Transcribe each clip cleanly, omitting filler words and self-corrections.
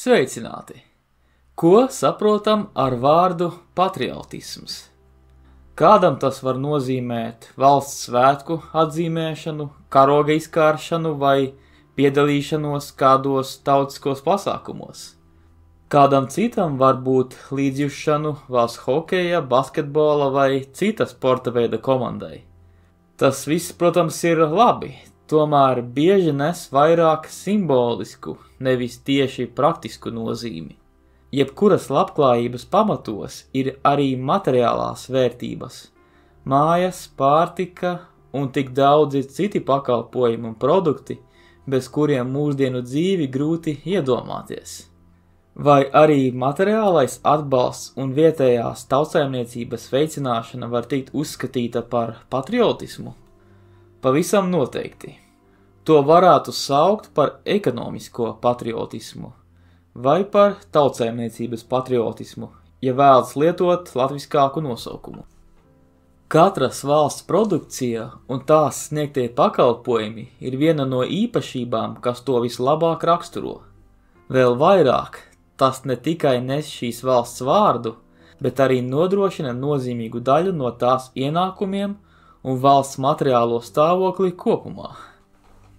Sveicināti! Ko saprotam ar vārdu patriotisms? Kādam tas var nozīmēt valsts svētku atzīmēšanu, karoga izkāršanu vai piedalīšanos kādos tautiskos pasākumos? Kādam citam var būt līdzjušanu valsts hokeja, basketbola vai cita sporta veida komandai. Tas viss, protams, ir labi, tomēr bieži nes vairāk simbolisku, nevis tieši praktisku nozīmi. Jebkuras labklājības pamatos ir arī materiālās vērtības, mājas, pārtika un tik daudzi citi pakalpojumi un produkti, bez kuriem mūsdienu dzīvi grūti iedomāties. Vai arī materiālais atbalsts un vietējās tautsaimniecības veicināšana var tikt uzskatīta par patriotismu? Pavisam noteikti. To varētu saukt par ekonomisko patriotismu vai par tautsaimniecības patriotismu, ja vēlas lietot latviskāku nosaukumu. Katras valsts produkcija un tās sniegtie pakalpojumi ir viena no īpašībām, kas to vislabāk raksturo. Vēl vairāk, tas ne tikai nes šīs valsts vārdu, bet arī nodrošina nozīmīgu daļu no tās ienākumiem un valsts materiālo stāvokli kopumā.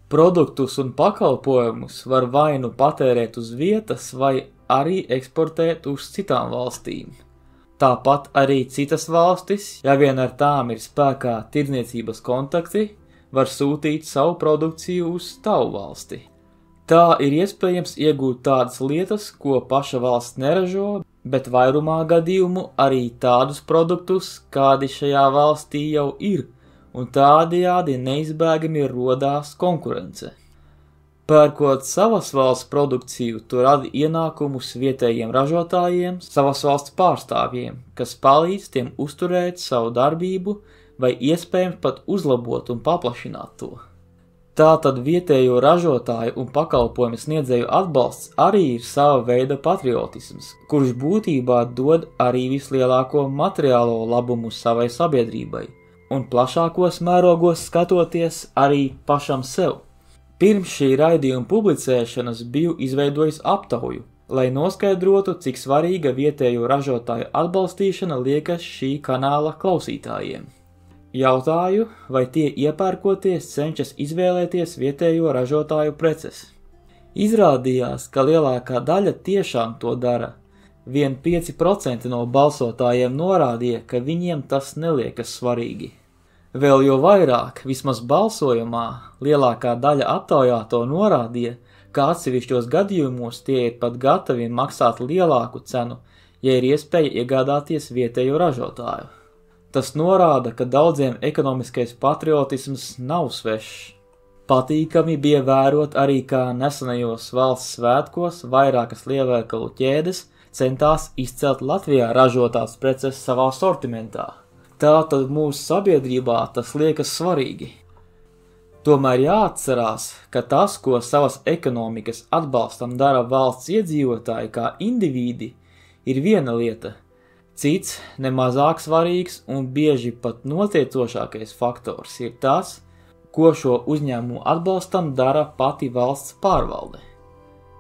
Produktus un pakalpojumus var vai nu patērēt uz vietas, vai arī eksportēt uz citām valstīm. Tāpat arī citas valstis, ja vien ar tām ir spēkā tirdzniecības kontakti, var sūtīt savu produkciju uz tavu valsti. Tā ir iespējams iegūt tādas lietas, ko paša valsts neražo, bet vairumā gadījumu arī tādus produktus, kādi šajā valstī jau ir, un tādējādi neizbēgami rodās konkurence. Pērkot savas valsts produkciju, tu radi ienākumus vietējiem ražotājiem, savas valsts pārstāvjiem, kas palīdz tiem uzturēt savu darbību vai iespējams pat uzlabot un paplašināt to. Tātad vietējo ražotāju un pakalpojumu sniedzēju atbalsts arī ir sava veida patriotisms, kurš būtībā dod arī vislielāko materiālo labumu savai sabiedrībai, un plašākos mērogos skatoties arī pašam sev. Pirms šī raidījuma publicēšanas biju izveidojis aptauju, lai noskaidrotu, cik svarīga vietējo ražotāju atbalstīšana liekas šī kanāla klausītājiem. Jautāju, vai tie iepērkoties cenšas izvēlēties vietējo ražotāju preces. Izrādījās, ka lielākā daļa tiešām to dara. Vien 5% no balsotājiem norādīja, ka viņiem tas neliekas svarīgi. Vēl jo vairāk, vismaz balsojumā, lielākā daļa aptaujāto norādīja, ka atsevišķos gadījumos tie ir pat gatavi maksāt lielāku cenu, ja ir iespēja iegādāties vietējo ražotāju. Tas norāda, ka daudziem ekonomiskais patriotisms nav svešs. Patīkami bija vērot arī, kā nesenajos valsts svētkos vairākas lielveikalu ķēdes centās izcelt Latvijā ražotās preces savā sortimentā. Tātad mūsu sabiedrībā tas liekas svarīgi. Tomēr jāatcerās, ka tas, ko savas ekonomikas atbalstam dara valsts iedzīvotāji kā indivīdi, ir viena lieta. Cits, nemazāk svarīgs un bieži pat notiecošākais faktors ir tas, ko šo uzņēmumu atbalstam dara pati valsts pārvalde.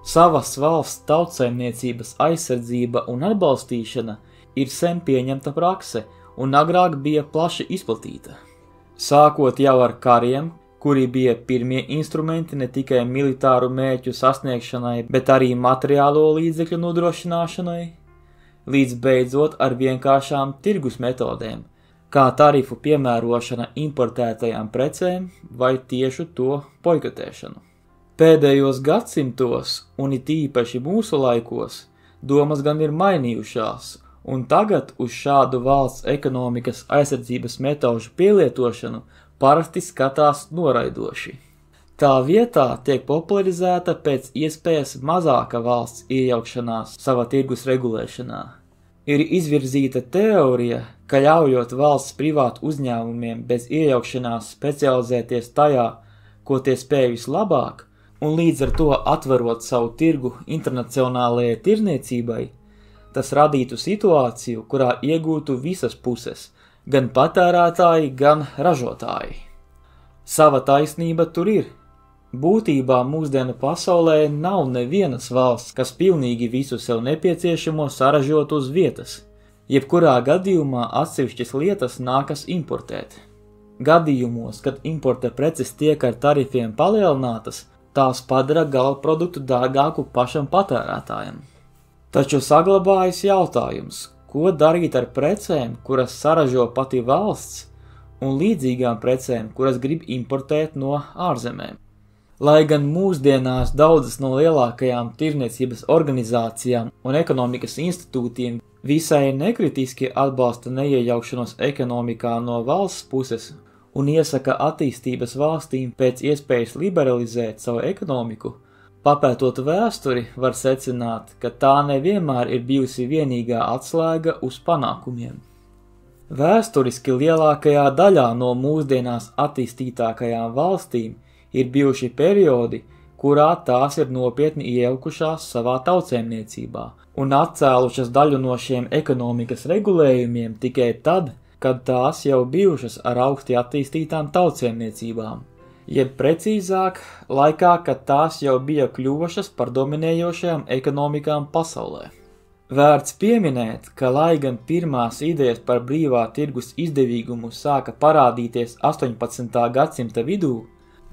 Savas valsts tautsaimniecības aizsardzība un atbalstīšana ir sen pieņemta prakse un agrāk bija plaši izplatīta. Sākot jau ar kariem, kuri bija pirmie instrumenti ne tikai militāru mērķu sasniegšanai, bet arī materiālo līdzekļu nodrošināšanai, līdz beidzot ar vienkāršām tirgus metodēm, kā tarifu piemērošana importētajām precēm vai tiešu to boikotēšanu. Pēdējos gadsimtos, un it īpaši mūsu laikos, domas gan ir mainījušās, un tagad uz šādu valsts ekonomikas aizsardzības metožu pielietošanu parasti skatās noraidoši. Tā vietā tiek popularizēta pēc iespējas mazāka valsts iejaukšanās savā tirgus regulēšanā. Ir izvirzīta teorija, ka ļaujot valsts privātu uzņēmumiem bez iejaukšanās specializēties tajā, ko tie spēj vislabāk, un līdz ar to atverot savu tirgu internacionālajai tirniecībai, tas radītu situāciju, kurā iegūtu visas puses, gan patērētāji, gan ražotāji. Sava taisnība tur ir. Būtībā mūsdienu pasaulē nav nevienas valsts, kas pilnīgi visu sev nepieciešamo saražot uz vietas. Jebkurā gadījumā atsevišķas lietas nākas importēt. Gadījumos, kad importa preces tiek ar tarifiem palielinātas, tās padara galaproduktu dārgāku pašam patērētājam. Taču saglabājas jautājums, ko darīt ar precēm, kuras saražo pati valsts, un līdzīgām precēm, kuras grib importēt no ārzemēm. Lai gan mūsdienās daudzas no lielākajām tirdzniecības organizācijām un ekonomikas institūtiem visai nekritiski atbalsta neiejaukšanos ekonomikā no valsts puses un iesaka attīstības valstīm pēc iespējas liberalizēt savu ekonomiku, papētot vēsturi var secināt, ka tā nevienmēr ir bijusi vienīgā atslēga uz panākumiem. Vēsturiski lielākajā daļā no mūsdienās attīstītākajām valstīm ir bijuši periodi, kurā tās ir nopietni iejaukušās savā tautsēmniecībā un atcēlušas daļu no šiem ekonomikas regulējumiem tikai tad, kad tās jau bijušas ar augsti attīstītām tautsēmniecībām, jeb precīzāk, laikā, kad tās jau bija kļuvušas par dominējošajām ekonomikām pasaulē. Vērts pieminēt, ka lai gan pirmās idejas par brīvā tirgus izdevīgumu sāka parādīties 18. gadsimta vidū,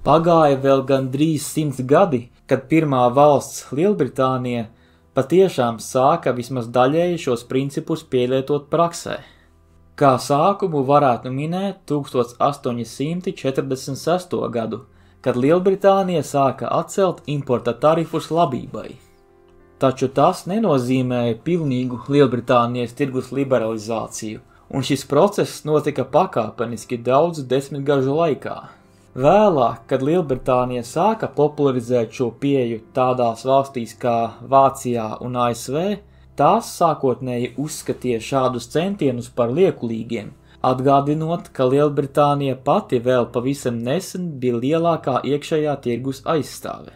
pagāja vēl gandrīz 100 gadi, kad pirmā valsts Lielbritānija patiešām sāka vismaz daļēji šos principus pielietot praksē. Kā sākumu varētu minēt 1846. gadu, kad Lielbritānija sāka atcelt importa tarifus labībai. Taču tas nenozīmēja pilnīgu Lielbritānijas tirgus liberalizāciju, un šis process notika pakāpeniski daudzu desmitgažu laikā. Vēlāk, kad Lielbritānija sāka popularizēt šo pieeju tādās valstīs kā Vācijā un ASV, tās sākotnēji uzskatīja šādus centienus par liekulīgiem, atgādinot, ka Lielbritānija pati vēl pavisam nesen bija lielākā iekšējā tirgus aizstāve.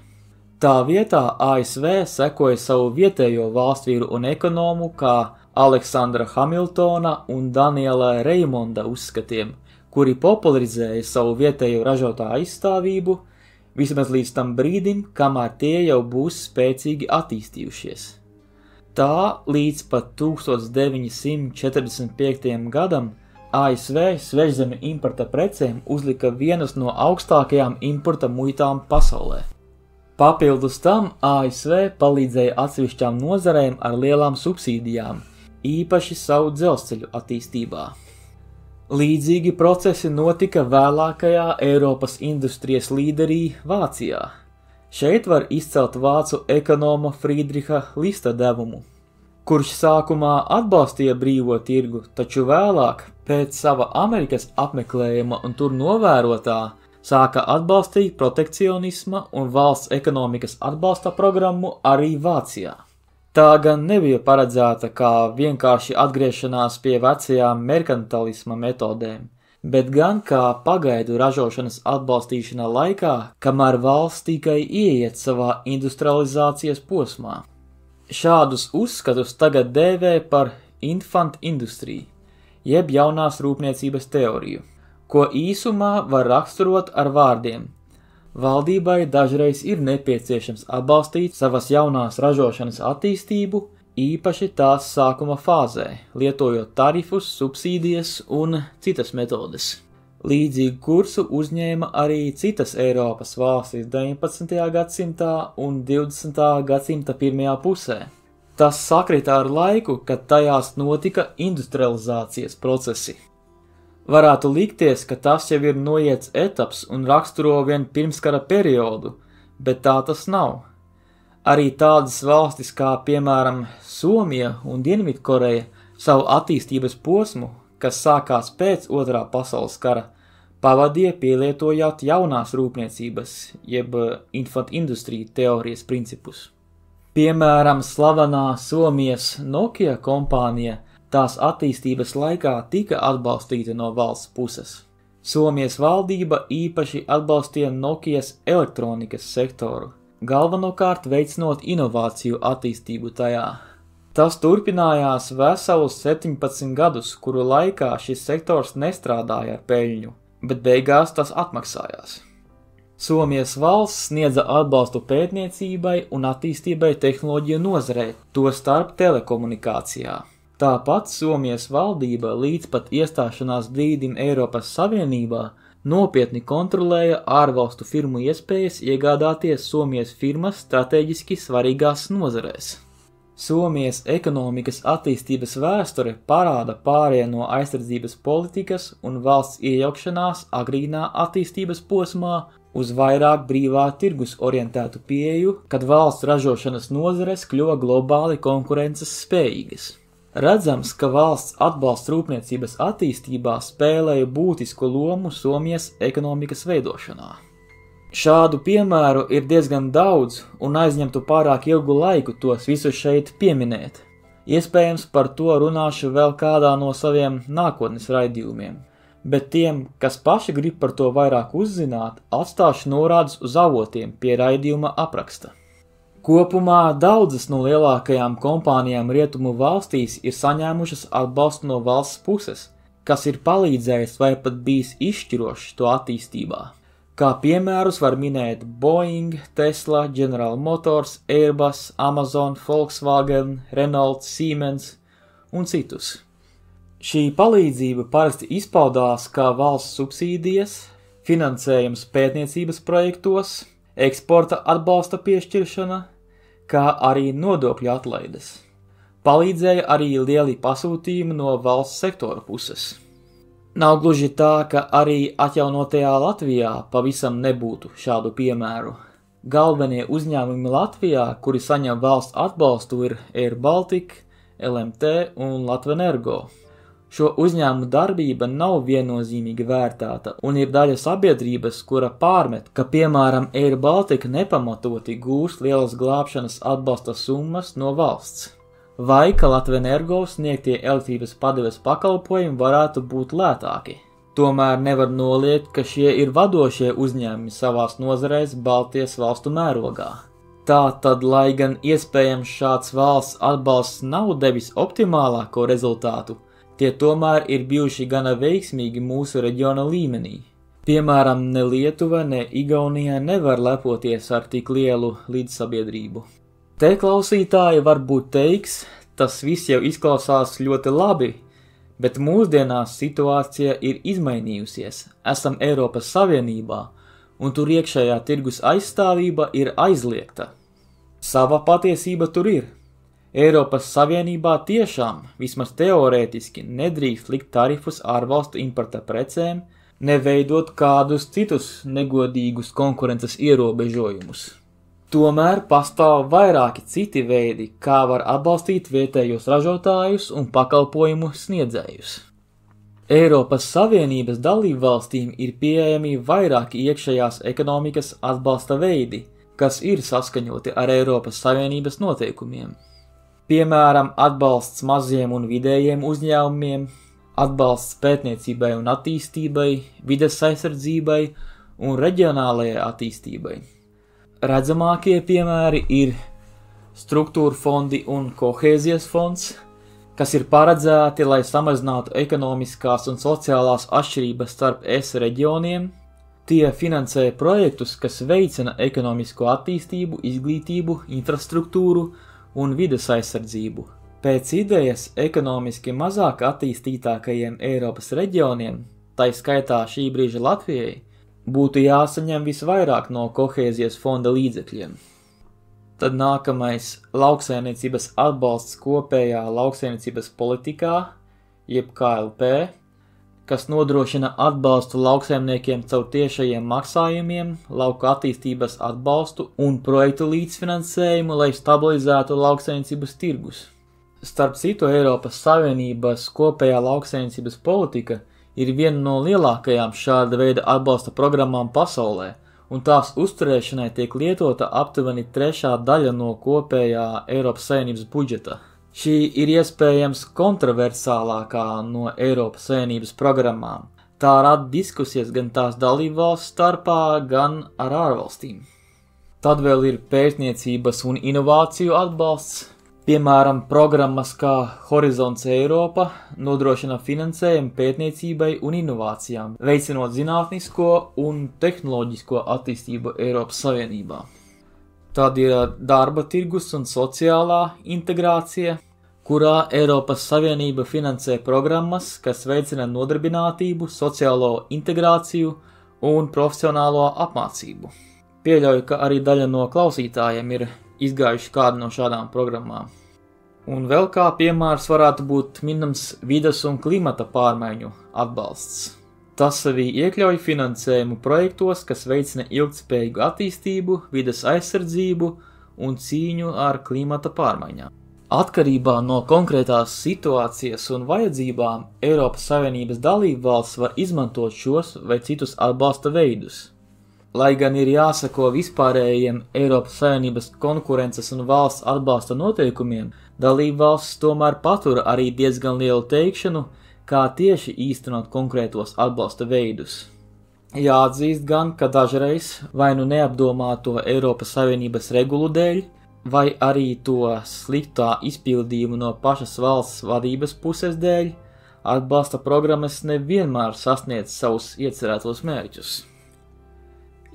Tā vietā ASV sekoja savu vietējo valstvīru un ekonomu kā Aleksandra Hamiltona un Daniela Reimonda uzskatiem, kuri popularizēja savu vietējo ražotāju aizstāvību, vismaz līdz tam brīdim, kamēr tie jau būs spēcīgi attīstījušies. Tā līdz pat 1945. gadam ASV svešzemju importa precēm uzlika vienas no augstākajām importa muitām pasaulē. Papildus tam ASV palīdzēja atsevišķām nozarēm ar lielām subsīdijām, īpaši savu dzelzceļu attīstībā. Līdzīgi procesi notika vēlākajā Eiropas industrijas līderī Vācijā. Šeit var izcelt vācu ekonoma Friedriha Lista devumu, kurš sākumā atbalstīja brīvo tirgu, taču vēlāk, pēc sava Amerikas apmeklējuma un tur novērotā, sāka atbalstīt protekcionisma un valsts ekonomikas atbalsta programmu arī Vācijā. Tā gan nebija paredzēta kā vienkārši atgriešanās pie vecajām merkantilisma metodēm, bet gan kā pagaidu ražošanas atbalstīšana laikā, kamēr valsts tikai ieiet savā industrializācijas posmā. Šādus uzskatus tagad dēvē par infant industriju, jeb jaunās rūpniecības teoriju, ko īsumā var raksturot ar vārdiem. Valdībai dažreiz ir nepieciešams atbalstīt savas jaunās ražošanas attīstību, īpaši tās sākuma fāzē, lietojot tarifus, subsīdijas un citas metodes. Līdzīgu kursu uzņēma arī citas Eiropas valstis 19. gadsimtā un 20. gadsimta pirmajā pusē. Tas sakrita ar laiku, kad tajās notika industrializācijas procesi. Varētu likties, ka tas jau ir noiets etaps un raksturo vien pirmskara periodu, bet tā tas nav. Arī tādas valstis kā, piemēram, Somija un Dienvidkoreja savu attīstības posmu, kas sākās pēc Otrā pasaules kara, pavadīja pielietojot jaunās rūpniecības, jeb infant industry teorijas principus. Piemēram, slavenā Somijas Nokia kompānija tās attīstības laikā tika atbalstīta no valsts puses. Somijas valdība īpaši atbalstīja Nokijas elektronikas sektoru, galvenokārt veicinot inovāciju attīstību tajā. Tas turpinājās veselus 17 gadus, kuru laikā šis sektors nestrādāja ar peļņu, bet beigās tas atmaksājās. Somijas valsts sniedza atbalstu pētniecībai un attīstībai tehnoloģiju nozarē, tostarp telekomunikācijā. Tāpat Somijas valdība līdz pat iestāšanās brīdim Eiropas Savienībā nopietni kontrolēja ārvalstu firmu iespējas iegādāties Somijas firmas strateģiski svarīgās nozarēs. Somijas ekonomikas attīstības vēsture parāda pārēju no aizsardzības politikas un valsts iejaukšanās agrīnā attīstības posmā uz vairāk brīvā tirgus orientētu pieeju, kad valsts ražošanas nozares kļuva globāli konkurences spējīgas. Redzams, ka valsts atbalsts rūpniecības attīstībā spēlēja būtisku lomu Somijas ekonomikas veidošanā. Šādu piemēru ir diezgan daudz un aizņemtu pārāk ilgu laiku tos visus šeit pieminēt. Iespējams, par to runāšu vēl kādā no saviem nākotnes raidījumiem, bet tiem, kas paši grib par to vairāk uzzināt, atstāšu norādes uz avotiem pie raidījuma apraksta. Kopumā daudzas no lielākajām kompānijām rietumu valstīs ir saņēmušas atbalstu no valsts puses, kas ir palīdzējis vai pat bijis izšķirošs to attīstībā. Kā piemērus var minēt Boeing, Tesla, General Motors, Airbus, Amazon, Volkswagen, Renault, Siemens un citus. Šī palīdzība parasti izpaudās kā valsts subsīdijas, finansējums pētniecības projektos, eksporta atbalsta piešķiršana, kā arī nodokļu atlaides. Palīdzēja arī lieli pasūtījumi no valsts sektora puses. Nav gluži tā, ka arī atjaunotajā Latvijā pavisam nebūtu šādu piemēru. Galvenie uzņēmumi Latvijā, kuri saņem valsts atbalstu, ir Air Baltica, LMT un Latvenergo. Šo uzņēmumu darbība nav viennozīmīgi vērtēta un ir daļa sabiedrības, kura pārmet, ka, piemēram, Air Baltica nepamatoti gūst lielas glābšanas atbalsta summas no valsts. Vai ka Latvenergo sniegtie elektrības padeves pakalpojumi varētu būt lētāki. Tomēr nevar noliegt, ka šie ir vadošie uzņēmumi savās nozarēs Baltijas valstu mērogā. Tātad, lai gan iespējams šāds valsts atbalsts nav devis optimālāko rezultātu, tie tomēr ir bijuši gana veiksmīgi mūsu reģiona līmenī. Piemēram, ne Lietuva, ne Igaunija nevar lepoties ar tik lielu līdzsabiedrību. Te klausītāji varbūt teiks, tas viss jau izklausās ļoti labi, bet mūsdienās situācija ir izmainījusies, esam Eiropas Savienībā, un tur iekšējā tirgus aizstāvība ir aizliegta. Sava patiesība tur ir. Eiropas Savienībā tiešām, vismaz teorētiski, nedrīkst likt tarifus ārvalstu importa precēm, neveidot kādus citus negodīgus konkurences ierobežojumus. Tomēr pastāv vairāki citi veidi, kā var atbalstīt vietējos ražotājus un pakalpojumu sniedzējus. Eiropas Savienības dalībvalstīm ir pieejami vairāki iekšējās ekonomikas atbalsta veidi, kas ir saskaņoti ar Eiropas Savienības noteikumiem. Piemēram, atbalsts maziem un vidējiem uzņēmumiem, atbalsts pētniecībai un attīstībai, vides aizsardzībai un reģionālajai attīstībai. Redzamākie piemēri ir struktūra fondi un kohēzijas fonds, kas ir paredzēti, lai samazinātu ekonomiskās un sociālās atšķirības starp ES reģioniem. Tie finansē projektus, kas veicina ekonomisko attīstību, izglītību, infrastruktūru un vides aizsardzību. Pēc idejas ekonomiski mazāk attīstītākajiem Eiropas reģioniem, tai skaitā šī brīža Latvijai, būtu jāsaņem visvairāk no kohēzijas fonda līdzekļiem. Tad nākamais lauksaimniecības atbalsts kopējā lauksaimniecības politikā, jeb KLP, kas nodrošina atbalstu lauksaimniekiem caur tiešajiem maksājumiem, lauka attīstības atbalstu un projektu līdzfinansējumu, lai stabilizētu lauksaimniecības tirgus. Starp citu, Eiropas Savienības kopējā lauksaimniecības politika ir viena no lielākajām šāda veida atbalsta programmām pasaulē, un tās uzturēšanai tiek lietota aptuveni 3/4 daļa no kopējā Eiropas Savienības budžeta. Šī ir iespējams kontroversālākā no Eiropas Savienības programmām. Tā rada diskusijas gan tās dalībvalstu starpā, gan ar ārvalstīm. Tad vēl ir pētniecības un inovāciju atbalsts, Piemēram, programmas kā Horizonts Eiropa nodrošina finansējumu pētniecībai un inovācijām, veicinot zinātnisko un tehnoloģisko attīstību Eiropas Savienībā. Tad ir darba tirgus un sociālā integrācija, kurā Eiropas Savienība finansē programmas, kas veicina nodarbinātību, sociālo integrāciju un profesionālo apmācību. Pieļauju, ka arī daļa no klausītājiem ir izgājuši kādu no šādām programmām. Un vēl kā piemērs varētu būt minams vides un klimata pārmaiņu atbalsts. Tas sevī iekļauj finansējumu projektos, kas veicina ilgtspējīgu attīstību, vides aizsardzību un cīņu ar klimata pārmaiņām. Atkarībā no konkrētās situācijas un vajadzībām Eiropas Savienības dalībvalsts var izmantot šos vai citus atbalsta veidus. Lai gan ir jāsako vispārējiem Eiropas Savienības konkurences un valsts atbalsta noteikumiem, dalībvalstis tomēr patur arī diezgan lielu teikšanu, kā tieši īstenot konkrētos atbalsta veidus. Jāatzīst gan, ka dažreiz vai nu neapdomāto Eiropas Savienības regulu dēļ, vai arī to sliktā izpildījumu no pašas valsts vadības puses dēļ, atbalsta programmas nevienmēr sasniedz savus iecerētos mērķus.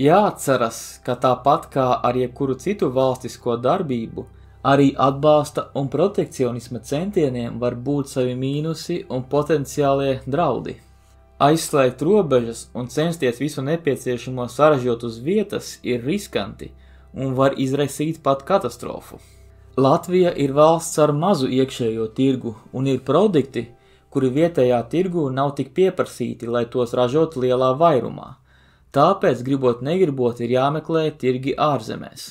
Jāatceras, ka tāpat kā ar jebkuru citu valstisko darbību, arī atbalsta un protekcionisma centieniem var būt savi mīnusi un potenciālie draudi. Aizslēgt robežas un censties visu nepieciešamo saražot uz vietas ir riskanti un var izraisīt pat katastrofu. Latvija ir valsts ar mazu iekšējo tirgu un ir produkti, kuri vietējā tirgu nav tik pieprasīti, lai tos ražotu lielā vairumā. Tāpēc, gribot negribot, ir jāmeklē tirgi ārzemēs.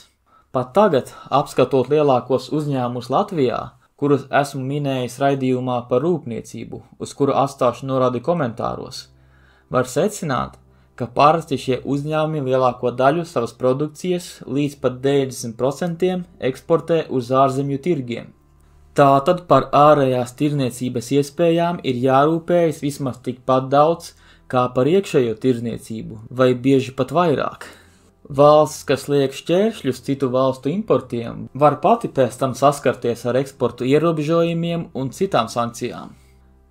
Pat tagad, apskatot lielākos uzņēmumus Latvijā, kurus esmu minējis raidījumā par rūpniecību, uz kuru atstāšu norādi komentāros, var secināt, ka parasti šie uzņēmumi lielāko daļu savas produkcijas līdz pat 90% eksportē uz ārzemju tirgiem. Tātad par ārējās tirniecības iespējām ir jārūpējas vismaz tikpat daudz, kā par iekšējo tirniecību, vai bieži pat vairāk. Valsts, kas liek šķēršļus citu valstu importiem, var pati pēc tam saskarties ar eksportu ierobežojumiem un citām sankcijām.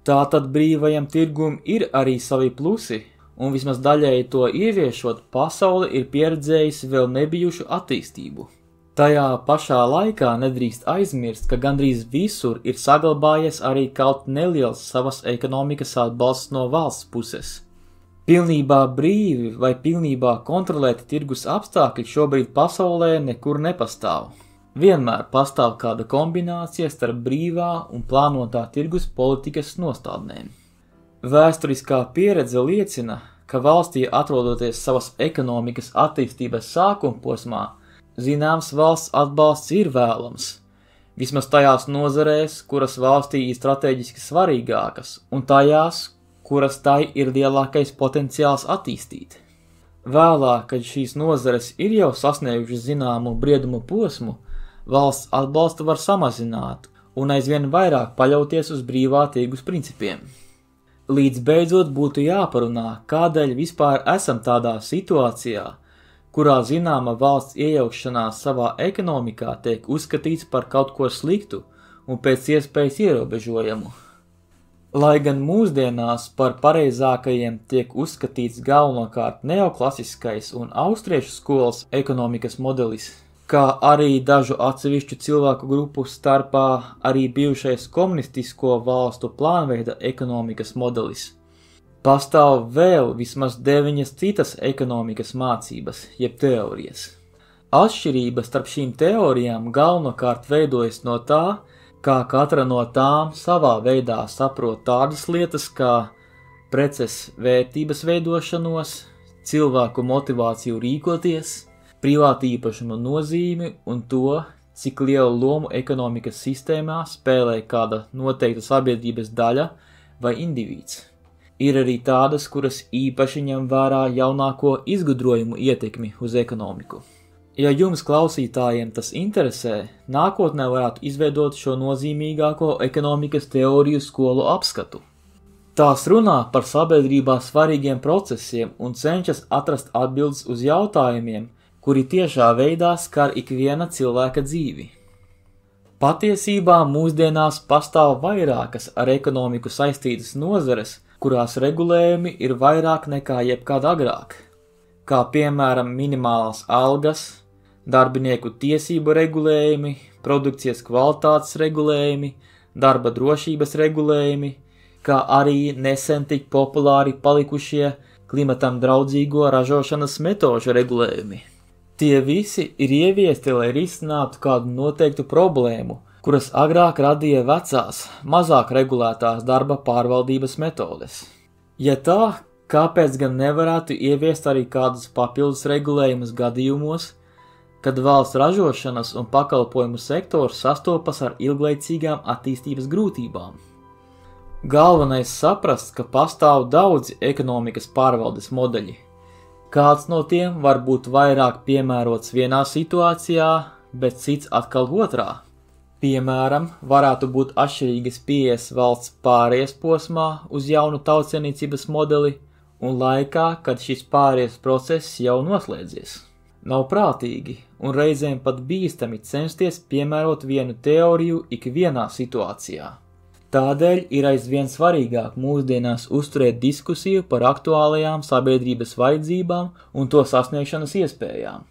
Tātad brīvajam tirgum ir arī savi plusi, un vismaz daļēji to ieviešot, pasaule ir pieredzējusi vēl nebijušu attīstību. Tajā pašā laikā nedrīkst aizmirst, ka gandrīz visur ir saglabājies arī kaut neliels savas ekonomikas atbalsts no valsts puses. Pilnībā brīvi vai pilnībā kontrolēti tirgus apstākļi šobrīd pasaulē nekur nepastāv. Vienmēr pastāv kāda kombinācija starp brīvā un plānotā tirgus politikas nostādnēm. Vēsturiskā pieredze liecina, ka valstī atrodoties savas ekonomikas attīstības sākuma posmā, zināms valsts atbalsts ir vēlams, vismaz tajās nozarēs, kuras valstī ir strateģiski svarīgākas, un tajās, kuras tai ir lielākais potenciāls attīstīt. Vēlāk, kad šīs nozares ir jau sasniegušas zināmu briedumu posmu, valsts atbalstu var samazināt un aizvien vairāk paļauties uz brīvā tirgus principiem. Līdz beidzot būtu jāparunā, kādēļ vispār esam tādā situācijā, kurā zināma valsts iejaukšanās savā ekonomikā tiek uzskatīts par kaut ko sliktu un pēc iespējas ierobežojamu. Lai gan mūsdienās par pareizākajiem tiek uzskatīts galvenokārt neoklasiskais un austriešu skolas ekonomikas modelis, kā arī dažu atsevišķu cilvēku grupu starpā arī bijušais komunistisko valstu plānveida ekonomikas modelis. Pastāv vēl vismaz 9 citas ekonomikas mācības, jeb teorijas. Atšķirības starp šīm teorijām galvenokārt veidojas no tā, kā katra no tām savā veidā saprot tādas lietas kā preces vērtības veidošanos, cilvēku motivāciju rīkoties, privāta īpašuma nozīmi un to, cik lielu lomu ekonomikas sistēmā spēlē kāda noteikta sabiedrības daļa vai indivīds. Ir arī tādas, kuras īpaši ņem vērā jaunāko izgudrojumu ietekmi uz ekonomiku. Ja jums klausītājiem tas interesē, nākotnē varētu izveidot šo nozīmīgāko ekonomikas teoriju skolu apskatu. Tās runā par sabiedrībā svarīgiem procesiem un cenšas atrast atbildes uz jautājumiem, kuri tiešā veidā skar ikviena cilvēka dzīvi. Patiesībā mūsdienās pastāv vairākas ar ekonomiku saistītas nozares, kurās regulējumi ir vairāk nekā jebkad agrāk, kā piemēram minimālās algas, darbinieku tiesību regulējumi, produkcijas kvalitātes regulējumi, darba drošības regulējumi, kā arī nesen tik populāri palikušie klimatam draudzīgo ražošanas metožu regulējumi. Tie visi ir ieviesti, lai risinātu kādu noteiktu problēmu, kuras agrāk radīja vecās, mazāk regulētās darba pārvaldības metodes. Ja tā, kāpēc gan nevarētu ieviest arī kādus papildus regulējumus gadījumos, kad valsts ražošanas un pakalpojumu sektors sastopas ar ilglaicīgām attīstības grūtībām? Galvenais saprast, ka pastāv daudzi ekonomikas pārvaldes modeļi. Kāds no tiem var būt vairāk piemērots vienā situācijā, bet cits atkal otrā. Piemēram, varētu būt atšķirīgas pieejas valsts pārejas posmā uz jaunu tautsēmniecības modeli un laikā, kad šis pārejas process jau noslēdzies. Nav prātīgi un reizēm pat bīstami censties piemērot vienu teoriju ikvienā situācijā. Tādēļ ir aizvien svarīgāk mūsdienās uzturēt diskusiju par aktuālajām sabiedrības vajadzībām un to sasniegšanas iespējām.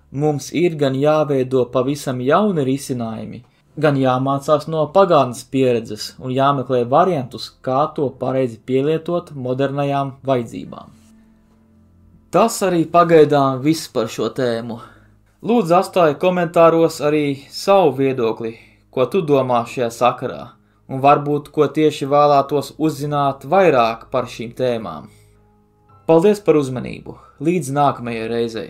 Mums ir gan jāveido pavisam jauni risinājumi, gan jāmācās no pagātnes pieredzes un jāmeklē variantus, kā to pareizi pielietot modernajām vajadzībām. Tas arī pagaidām viss par šo tēmu. Lūdzu atstāj komentāros arī savu viedokli, ko tu domā šajā sakarā, un varbūt, ko tieši vēlētos uzzināt vairāk par šīm tēmām. Paldies par uzmanību! Līdz nākamajai reizei!